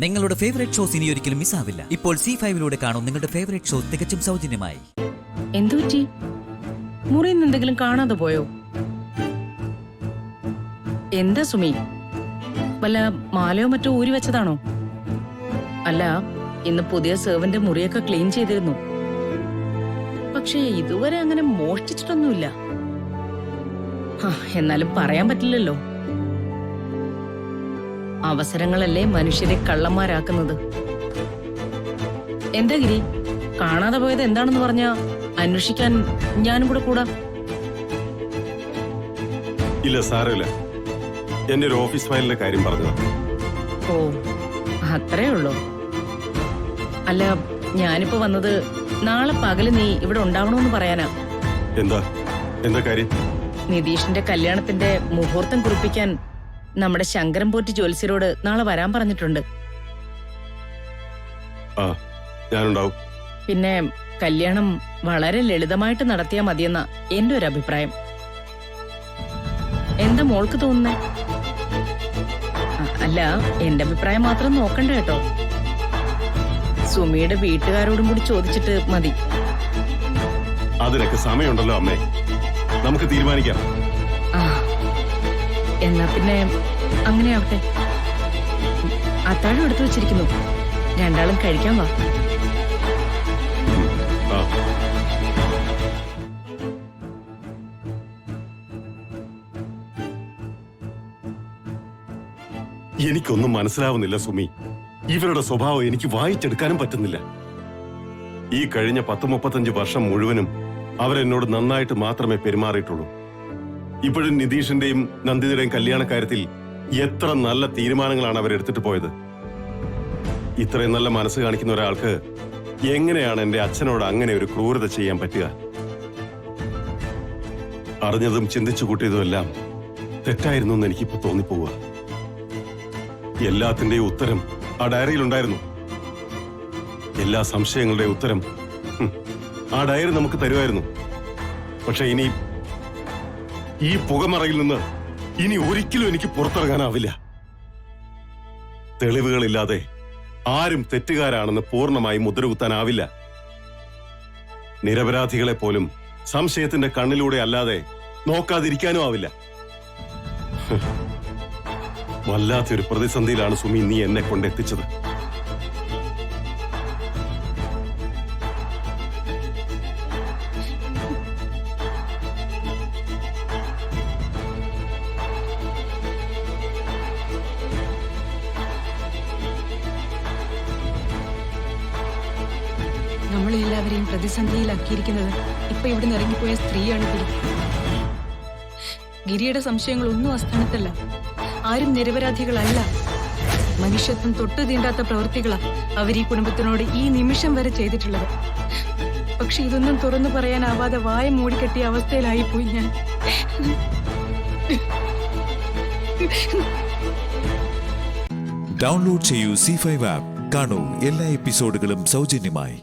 നിങ്ങളുടെ favourite shows ഇനി ഒരിക്കലും മിസ്സാവില്ല. ഇപ്പോൾ C5 കാണും നിങ്ങളുടെ ഫേവറേറ്റ് ഷോ തികച്ചും സൗജന്യമായി. എന്തുപറ്റി? മുറിയിൽ നിന്ന് എന്തെങ്കിലും കാണാതെ പോയോ? എന്താ സുമി, വല്ല മാലയോ മറ്റോ ഊരി വെച്ചതാണോ? അല്ല, ഇന്ന് പുതിയ സെർവന്റ് മുറിയൊക്കെ ക്ലീൻ ചെയ്തിരുന്നു. പക്ഷേ ഇതുവരെ അങ്ങനെ മോഷ്ടിച്ചിട്ടൊന്നുമില്ല. എന്നാലും പറയാൻ പറ്റില്ലല്ലോ. അവസരങ്ങളല്ലേ മനുഷ്യരെ കള്ളന്മാരാക്കുന്നത്. എന്താ ഗിരി, കാണാതെ പോയത് എന്താണെന്ന് പറഞ്ഞാ അന്വേഷിക്കാൻ ഞാനും കൂടെ കൂടാ. ഇല്ല സാരമില്ല, എന്റെ ഒരു ഓഫീസ് ഫയലിന്റെ കാര്യം പറഞ്ഞു. ഓ, അത്രേ ഉള്ളൂ. അല്ല, ഞാനിപ്പോ വന്നത് നാളെ പകല് നീ ഇവിടെ ഉണ്ടാവണമെന്ന് പറയാനാ. എന്താ എന്താ കാര്യം? നിതീഷിന്റെ കല്യാണത്തിന്റെ മുഹൂർത്തം കുറിപ്പിക്കാൻ നമ്മുടെ ശങ്കരൻ പോറ്റി ജ്യോത്സ്യരോട് നാളെ വരാൻ പറഞ്ഞിട്ടുണ്ട്. ഞാനുണ്ടാവും. പിന്നെ കല്യാണം വളരെ ലളിതമായിട്ട് നടത്തിയാ മതിയെന്ന എന്റെ ഒരു അഭിപ്രായം. എന്താ മോൾക്ക് തോന്നുന്നേ? അല്ല, എന്റെ അഭിപ്രായം മാത്രം നോക്കണ്ട കേട്ടോ. സുമിയുടെ വീട്ടുകാരോടും കൂടി ചോദിച്ചിട്ട് മതി. അതിനൊക്കെ സമയമുണ്ടല്ലോ അമ്മേ, നമുക്ക് തീരുമാനിക്കാം. എന്നാ പിന്നെ അങ്ങനെയാവട്ടെ. അത്താഴം എടുത്തു വെച്ചിരിക്കുന്നു, രണ്ടാളും കഴിക്കാൻ വാ. എനിക്കൊന്നും മനസ്സിലാവുന്നില്ല സുമി. ഇവരുടെ സ്വഭാവം എനിക്ക് വായിച്ചെടുക്കാനും പറ്റുന്നില്ല. ഈ കഴിഞ്ഞ 10-35 വർഷം മുഴുവനും അവരെന്നോട് നന്നായിട്ട് മാത്രമേ പെരുമാറിയിട്ടുള്ളൂ. ഇപ്പോഴും നിതീഷിന്റെയും നന്ദിതയുടെയും കല്യാണക്കാര്യത്തിൽ എത്ര നല്ല തീരുമാനങ്ങളാണ് അവരെടുത്തിട്ട് പോയത്. ഇത്രയും നല്ല മനസ്സ് കാണിക്കുന്ന ഒരാൾക്ക് എങ്ങനെയാണ് എന്റെ അച്ഛനോട് അങ്ങനെ ഒരു ക്രൂരത ചെയ്യാൻ പറ്റുക? അറിഞ്ഞതും ചിന്തിച്ചു കൂട്ടിയതുമെല്ലാം തെറ്റായിരുന്നു എന്ന് എനിക്കിപ്പോ തോന്നിപ്പോവുക. എല്ലാത്തിന്റെയും ഉത്തരം ആ ഡയറിയിലുണ്ടായിരുന്നു. എല്ലാ സംശയങ്ങളുടെയും ഉത്തരം ആ ഡയറി നമുക്ക് തരുമായിരുന്നു. പക്ഷെ ഇനി ഈ പുകമറയിൽ നിന്ന് ഇനി ഒരിക്കലും എനിക്ക് പുറത്തിറങ്ങാനാവില്ല. തെളിവുകളില്ലാതെ ആരും തെറ്റുകാരാണെന്ന് പൂർണ്ണമായി മുദ്രകുത്താനാവില്ല. നിരപരാധികളെ പോലും സംശയത്തിന്റെ കണ്ണിലൂടെ അല്ലാതെ നോക്കാതിരിക്കാനും ആവില്ല. വല്ലാത്തൊരു പ്രതിസന്ധിയിലാണ് സുമി നീ എന്നെ കൊണ്ടെത്തിച്ചത്. നമ്മളെല്ലാവരെയും പ്രതിസന്ധിയിലാക്കിയിരിക്കുന്നത് ഇപ്പൊ ഇവിടെ നിന്ന് ഇറങ്ങിപ്പോയ സ്ത്രീയാണ് ഗിരി. ഗിരിയുടെ സംശയങ്ങളൊന്നും അസ്ഥാനത്തല്ല. ആരും നിരപരാധികളല്ല. മനുഷ്യത്വം തൊട്ടു തീണ്ടാത്ത പ്രവൃത്തികളാ അവർ ഈ കുടുംബത്തിനോട് ഈ നിമിഷം വരെ ചെയ്തിട്ടുള്ളത്. പക്ഷെ ഇതൊന്നും തുറന്നു പറയാനാവാതെ വായ മൂടിക്കെട്ടിയ അവസ്ഥയിലായിപ്പോയി ഞാൻ. ഡൗൺലോഡ് ചെയ്യൂ C5 ആപ്പ്. കാണൂ എല്ലാ എപ്പിസോഡുകളും സൗജന്യമായി.